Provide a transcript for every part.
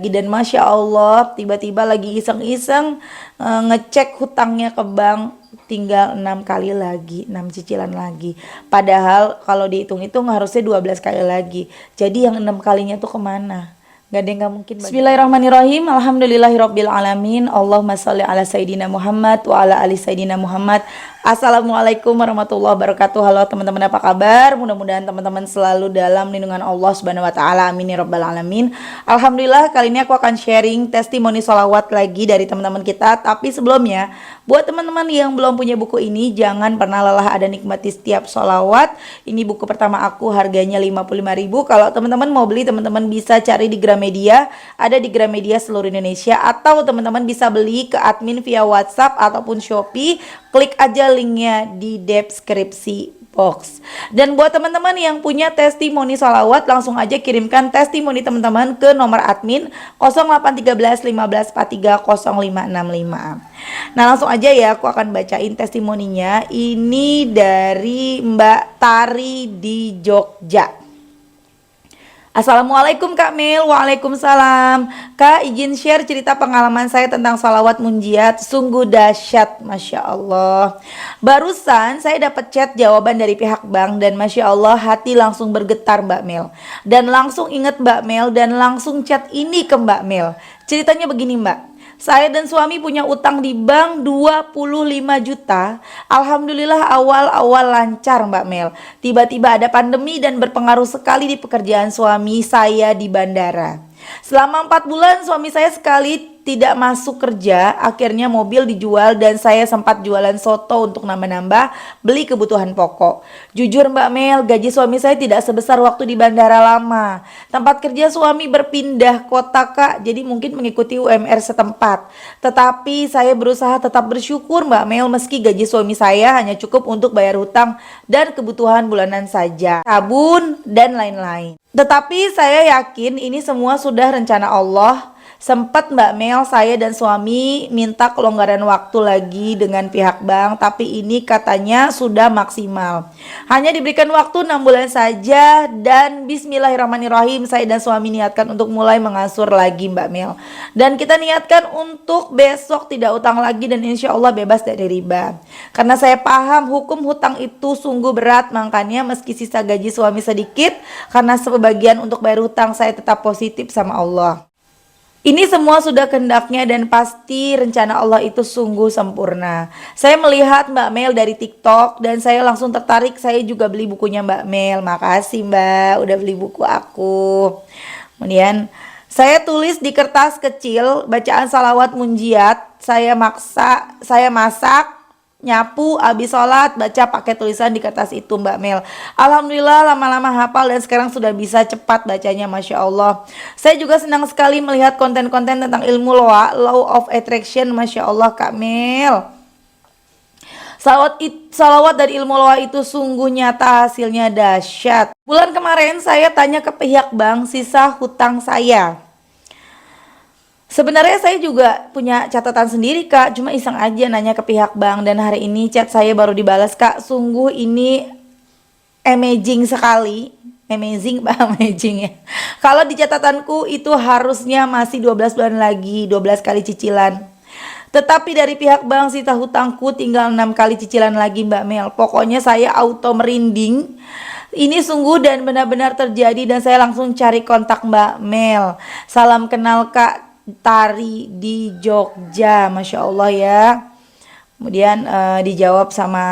Dan Masya Allah tiba-tiba lagi iseng-iseng ngecek hutangnya ke bank, tinggal 6 kali lagi, 6 cicilan lagi. Padahal kalau dihitung-hitung harusnya 12 kali lagi. Jadi yang 6 kalinya tuh kemana? Gak ada yang gak mungkin. Bismillahirrahmanirrahim. Alhamdulillahirabbil alamin. Allahumma sholli ala sayidina Muhammad wa ala ali sayidina Muhammad. Assalamualaikum warahmatullahi wabarakatuh. Halo teman-teman, apa kabar? Mudah-mudahan teman-teman selalu dalam lindungan Allah Subhanahu wa taala. Amin ya rabbal alamin. Alhamdulillah, kali ini aku akan sharing testimoni sholawat lagi dari teman-teman kita. Tapi sebelumnya, buat teman-teman yang belum punya buku ini, jangan pernah lelah ada nikmati setiap sholawat. Ini buku pertama aku, harganya 55.000. Kalau teman-teman mau beli, teman-teman bisa cari di Gramedia, ada di Gramedia seluruh Indonesia, atau teman-teman bisa beli ke admin via WhatsApp ataupun Shopee. Klik aja linknya di deskripsi box. Dan buat teman-teman yang punya testimoni sholawat, langsung aja kirimkan testimoni teman-teman ke nomor admin 0813 15 43 0565. Nah, langsung aja ya, aku akan bacain testimoninya. Ini dari Mbak Tari di Jogja. Assalamualaikum Kak Mil. Waalaikumsalam. Kak, izin share cerita pengalaman saya tentang sholawat munjiat. Sungguh dahsyat, Masya Allah. Barusan saya dapat chat jawaban dari pihak bank, dan Masya Allah hati langsung bergetar Mbak Mil. Dan langsung inget Mbak Mil, dan langsung chat ini ke Mbak Mil. Ceritanya begini Mbak. Saya dan suami punya utang di bank 25 juta. Alhamdulillah awal-awal lancar Mbak Mel. Tiba-tiba ada pandemi dan berpengaruh sekali di pekerjaan suami saya di bandara. Selama 4 bulan suami saya sekali tidak masuk kerja, akhirnya mobil dijual dan saya sempat jualan soto untuk nambah-nambah beli kebutuhan pokok. Jujur Mbak Mel, gaji suami saya tidak sebesar waktu di bandara lama. Tempat kerja suami berpindah kota Kak, jadi mungkin mengikuti UMR setempat. Tetapi saya berusaha tetap bersyukur Mbak Mel, meski gaji suami saya hanya cukup untuk bayar hutang dan kebutuhan bulanan saja, sabun dan lain-lain. Tetapi saya yakin ini semua sudah rencana Allah. Sempat Mbak Mel, saya dan suami minta kelonggaran waktu lagi dengan pihak bank, tapi ini katanya sudah maksimal. Hanya diberikan waktu 6 bulan saja, dan bismillahirrahmanirrahim saya dan suami niatkan untuk mulai mengasur lagi Mbak Mel. Dan kita niatkan untuk besok tidak utang lagi dan insya Allah bebas dari riba. Karena saya paham hukum hutang itu sungguh berat, makanya meski sisa gaji suami sedikit, karena sebagian untuk bayar hutang saya tetap positif sama Allah. Ini semua sudah kehendaknya dan pasti rencana Allah itu sungguh sempurna. Saya melihat Mbak Mel dari TikTok dan saya langsung tertarik. Saya juga beli bukunya Mbak Mel. Makasih Mbak udah beli buku aku. Kemudian saya tulis di kertas kecil bacaan salawat munjiat. Saya masak, nyapu, habis sholat, baca pakai tulisan di kertas itu Mbak Mel. Alhamdulillah lama-lama hafal dan sekarang sudah bisa cepat bacanya, Masya Allah. Saya juga senang sekali melihat konten-konten tentang ilmu law of attraction, Masya Allah Kak Mel. Salawat dari ilmu loa itu sungguh nyata, hasilnya dahsyat. Bulan kemarin saya tanya ke pihak bank sisa hutang saya. Sebenarnya saya juga punya catatan sendiri Kak, cuma iseng aja nanya ke pihak bank, dan hari ini chat saya baru dibalas Kak. Sungguh ini amazing sekali. Amazing Mbak, amazing ya. Kalau di catatanku itu harusnya masih 12 bulan lagi, 12 kali cicilan. Tetapi dari pihak bank sisa hutangku tinggal 6 kali cicilan lagi Mbak Mel. Pokoknya saya auto merinding. Ini sungguh dan benar-benar terjadi dan saya langsung cari kontak Mbak Mel. Salam kenal Kak Tari di Jogja, Masya Allah ya. Kemudian dijawab sama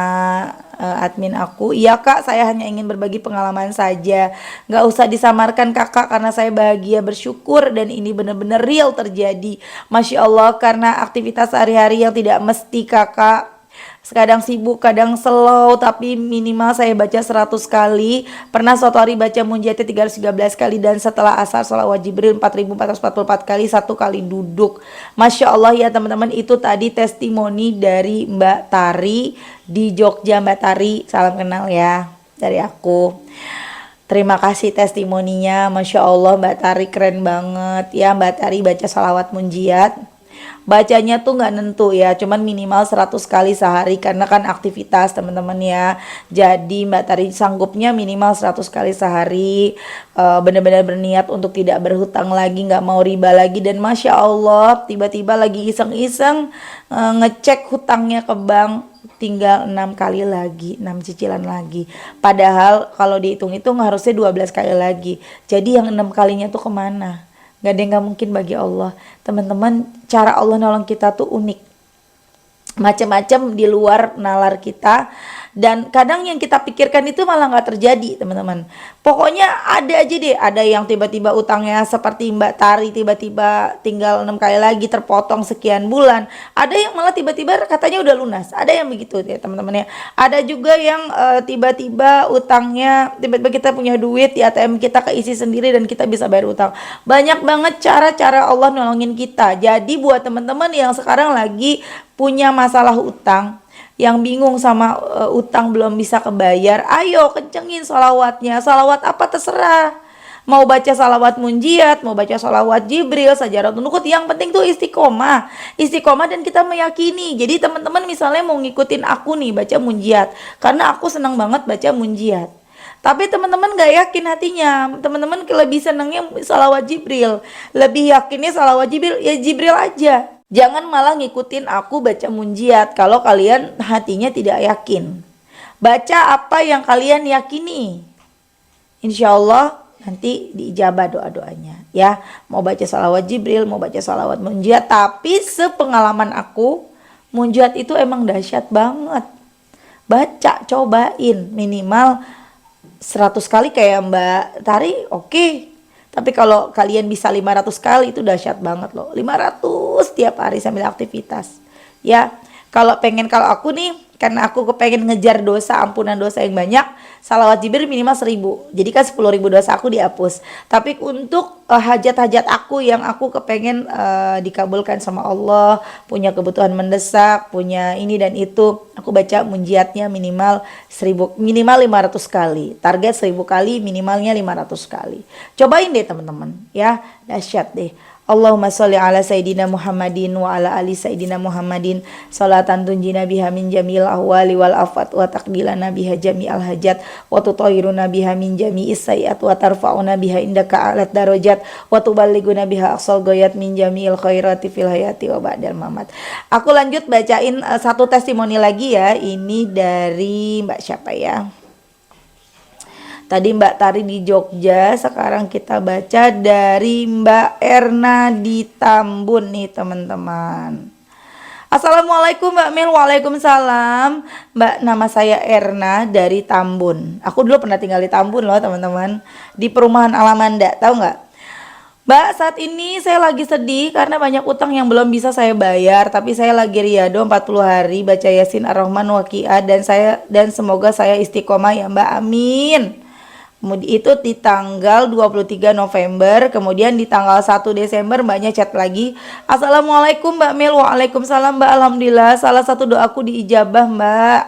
admin aku, iya Kak, saya hanya ingin berbagi pengalaman saja, nggak usah disamarkan Kakak, karena saya bahagia bersyukur dan ini benar-benar real terjadi, Masya Allah. Karena aktivitas sehari-hari yang tidak mesti Kakak, kadang sibuk, kadang slow, tapi minimal saya baca 100 kali. Pernah suatu hari baca munjiatnya 313 kali, dan setelah asar sholawat Jibril 4444 kali, 1 kali duduk. Masya Allah ya teman-teman, itu tadi testimoni dari Mbak Tari di Jogja. Mbak Tari, salam kenal ya dari aku. Terima kasih testimoninya, Masya Allah Mbak Tari, keren banget ya Mbak Tari baca sholawat munjiat. Bacanya tuh nggak nentu ya, cuman minimal 100 kali sehari karena kan aktivitas teman-teman ya. Jadi Mbak Tari sanggupnya minimal 100 kali sehari. Benar-benar berniat untuk tidak berhutang lagi, nggak mau riba lagi, dan Masya Allah tiba-tiba lagi iseng-iseng ngecek hutangnya ke bank, tinggal 6 kali lagi, 6 cicilan lagi. Padahal kalau dihitung-hitung harusnya 12 kali lagi. Jadi yang 6 kalinya tuh kemana? Gak ada yang gak mungkin bagi Allah. Teman-teman, cara Allah nolong kita tuh unik. Macam-macam di luar nalar kita, dan kadang yang kita pikirkan itu malah nggak terjadi teman-teman. Pokoknya ada aja deh, ada yang tiba-tiba utangnya seperti Mbak Tari, tiba-tiba tinggal 6 kali lagi terpotong sekian bulan. Ada yang malah tiba-tiba katanya udah lunas, ada yang begitu ya teman-teman ya. Ada juga yang tiba-tiba utangnya, tiba-tiba kita punya duit di ATM kita keisi sendiri dan kita bisa bayar utang. Banyak banget cara-cara Allah nolongin kita. Jadi buat teman-teman yang sekarang lagi punya masalah utang, yang bingung sama utang belum bisa kebayar, ayo kencengin sholawatnya. Sholawat apa terserah, mau baca sholawat munjiat, mau baca sholawat Jibril, sajaratun nukut, yang penting tuh istiqomah dan kita meyakini. Jadi teman-teman misalnya mau ngikutin aku nih baca munjiat, karena aku senang banget baca munjiat, tapi teman-teman gak yakin hatinya, teman-teman lebih senangnya sholawat Jibril, lebih yakinnya sholawat Jibril, ya Jibril aja. Jangan malah ngikutin aku baca munjiat kalau kalian hatinya tidak yakin. Baca apa yang kalian yakini. Insya Allah nanti diijabah doa-doanya ya. Mau baca salawat Jibril, mau baca salawat munjiat. Tapi sepengalaman aku, munjiat itu emang dahsyat banget. Baca, cobain minimal 100 kali kayak Mbak Tari, oke. Tapi kalau kalian bisa 500 kali itu dahsyat banget loh. 500 tiap hari sambil aktivitas. Ya, kalau aku nih, karena aku kepengen ngejar dosa, ampunan dosa yang banyak, salawat Jibril minimal 1000. Jadi kan 10.000 dosa aku dihapus. Tapi untuk hajat-hajat aku yang aku kepengen dikabulkan sama Allah, punya kebutuhan mendesak, punya ini dan itu, aku baca munjiatnya minimal 500 kali. Target 1000 kali, minimalnya 500 kali. Cobain deh teman-teman ya, dahsyat deh. Allahumma sholli ala Sayyidina Muhammadin wa ala ali Sayyidina Muhammadin salatan tunjina biha min jamil ahwali wal afat wa taqdilana biha jami'al hajat wa tutahhiruna biha min jami'is sayiat wa tarfa'una biha indaka alat darajat wa tuballighuna biha aqsal ghayat min jami'il khairati fil hayati wa ba'dal mamat. Aku lanjut bacain satu testimoni lagi ya. Ini dari Mbak siapa ya? Tadi Mbak Tari di Jogja, sekarang kita baca dari Mbak Erna di Tambun nih teman-teman. Assalamualaikum Mbak Mil. Waalaikumsalam Mbak, nama saya Erna dari Tambun. Aku dulu pernah tinggal di Tambun loh teman-teman, di perumahan Alamanda, tahu nggak? Mbak, saat ini saya lagi sedih karena banyak utang yang belum bisa saya bayar, tapi saya lagi riyado 40 hari baca Yasin Ar-Rahman Waqiah, dan semoga saya istiqomah ya Mbak, amin. Kemudian itu di tanggal 23 November, kemudian di tanggal 1 Desember mbaknya chat lagi. Assalamualaikum Mbak Mel. Waalaikumsalam Mbak, alhamdulillah salah satu doaku diijabah Mbak.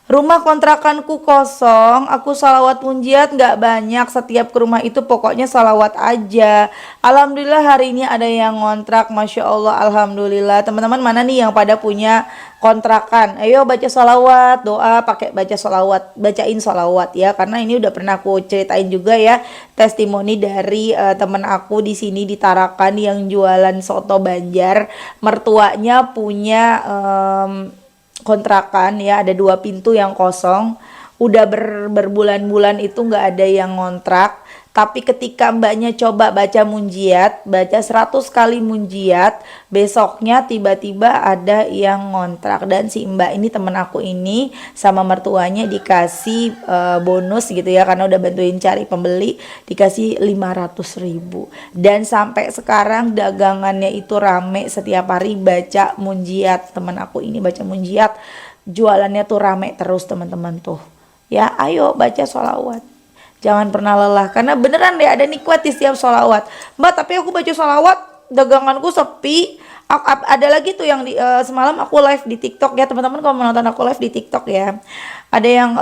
Rumah kontrakanku kosong, aku salawat munjiat gak banyak, setiap ke rumah itu pokoknya salawat aja. Alhamdulillah hari ini ada yang ngontrak, Masya Allah, alhamdulillah. Teman-teman mana nih yang pada punya kontrakan? Ayo baca salawat, doa pakai baca salawat, bacain salawat ya. Karena ini udah pernah aku ceritain juga ya, testimoni dari teman aku di sini di Tarakan yang jualan soto Banjar. Mertuanya punya kontrakan ya, ada 2 pintu yang kosong, udah berbulan-bulan itu nggak ada yang ngontrak. Tapi ketika mbaknya coba baca munjiat, baca 100 kali munjiat, besoknya tiba-tiba ada yang ngontrak. Dan si mbak ini, temen aku ini, sama mertuanya dikasih bonus gitu ya, karena udah bantuin cari pembeli, dikasih 500.000. Dan sampai sekarang dagangannya itu rame, setiap hari baca munjiat. Temen aku ini baca munjiat, jualannya tuh rame terus teman-teman tuh. Ya ayo baca sholawat, jangan pernah lelah, karena beneran deh ada nikmat di setiap sholawat. Mbak, tapi aku baca sholawat daganganku sepi. Ada lagi tuh yang semalam aku live di TikTok ya teman-teman, kalau menonton aku live di TikTok ya, ada yang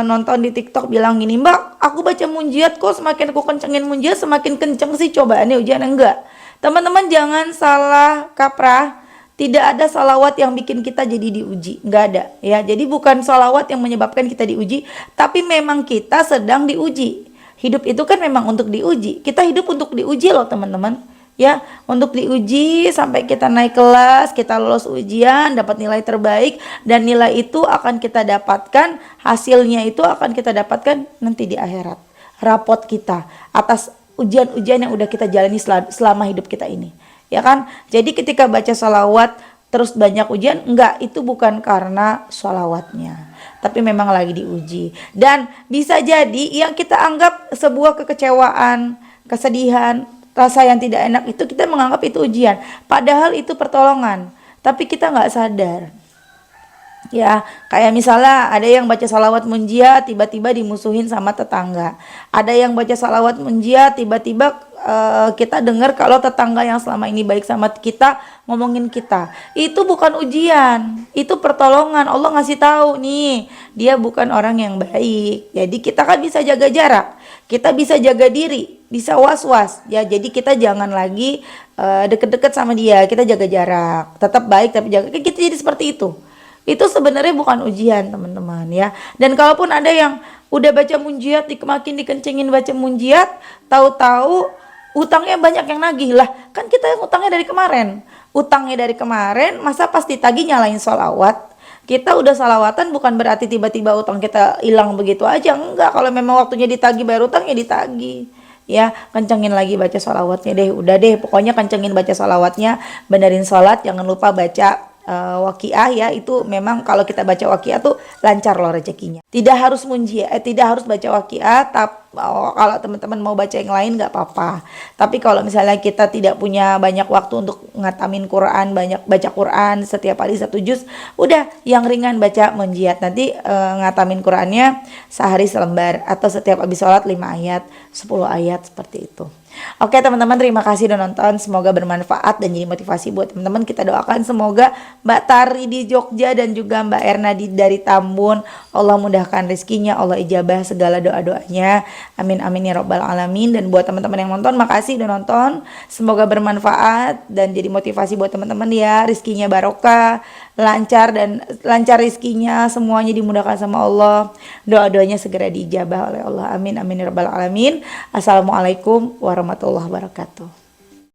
nonton di TikTok bilang gini, Mbak aku baca munjiat kok, semakin aku kencengin munjiat semakin kenceng sih cobaannya, ujian enggak. Teman-teman jangan salah kaprah. Tidak ada salawat yang bikin kita jadi diuji, nggak ada ya. Jadi bukan salawat yang menyebabkan kita diuji, tapi memang kita sedang diuji. Hidup itu kan memang untuk diuji. Kita hidup untuk diuji loh teman-teman. Ya, untuk diuji sampai kita naik kelas, kita lolos ujian, dapat nilai terbaik, dan nilai itu akan kita dapatkan, hasilnya itu akan kita dapatkan nanti di akhirat. Rapot kita atas ujian-ujian yang udah kita jalani selama hidup kita ini. Ya kan? Jadi ketika baca sholawat terus banyak ujian, enggak, itu bukan karena sholawatnya, tapi memang lagi diuji. Dan bisa jadi yang kita anggap sebuah kekecewaan, kesedihan, rasa yang tidak enak itu kita menganggap itu ujian, padahal itu pertolongan, tapi kita nggak sadar. Ya, kayak misalnya ada yang baca salawat munjiat tiba-tiba dimusuhin sama tetangga. Ada yang baca salawat munjiat tiba-tiba kita dengar kalau tetangga yang selama ini baik sama kita ngomongin kita. Itu bukan ujian, itu pertolongan. Allah ngasih tahu nih, dia bukan orang yang baik. Jadi kita kan bisa jaga jarak, kita bisa jaga diri, bisa was-was. Ya, jadi kita jangan lagi deket-deket sama dia, kita jaga jarak. Tetap baik tapi jaga. Kita jadi seperti itu. Itu sebenarnya bukan ujian teman-teman ya. Dan kalaupun ada yang udah baca munjiat, makin dikencengin baca munjiat, tahu-tahu utangnya banyak yang nagih lah. Kan kita yang utangnya dari kemarin. Utangnya dari kemarin, masa pas ditagih nyalain sholawat. Kita udah salawatan bukan berarti tiba-tiba utang kita hilang begitu aja. Enggak, kalau memang waktunya ditagih bayar utang ya ditagih. Ya, kencengin lagi baca sholawatnya deh. Udah deh, pokoknya kencengin baca sholawatnya, benerin sholat, jangan lupa baca waqiah ya. Itu memang kalau kita baca waqiah tuh lancar loh rezekinya. Tidak harus tidak harus baca waqiah, tapi kalau teman-teman mau baca yang lain nggak apa-apa. Tapi kalau misalnya kita tidak punya banyak waktu untuk ngatamin Quran, banyak baca Quran setiap hari 1 juz, udah yang ringan baca munjiat. Nanti ngatamin Qurannya sehari selembar atau setiap habis sholat 5 ayat, 10 ayat seperti itu. Oke teman-teman, terima kasih udah nonton, semoga bermanfaat dan jadi motivasi buat teman-teman. Kita doakan semoga Mbak Tari di Jogja dan juga Mbak Erna dari Tambun, Allah mudahkan rezekinya, Allah ijabah segala doa-doanya, amin amin ya robbal alamin. Dan buat teman-teman yang nonton, makasih udah nonton, semoga bermanfaat dan jadi motivasi buat teman-teman ya. Rezekinya barokah, lancar rezekinya, semuanya dimudahkan sama Allah, doa-doanya segera diijabah oleh Allah, amin amin ya robbal alamin. Assalamualaikum warahmatullahi wabarakatuh.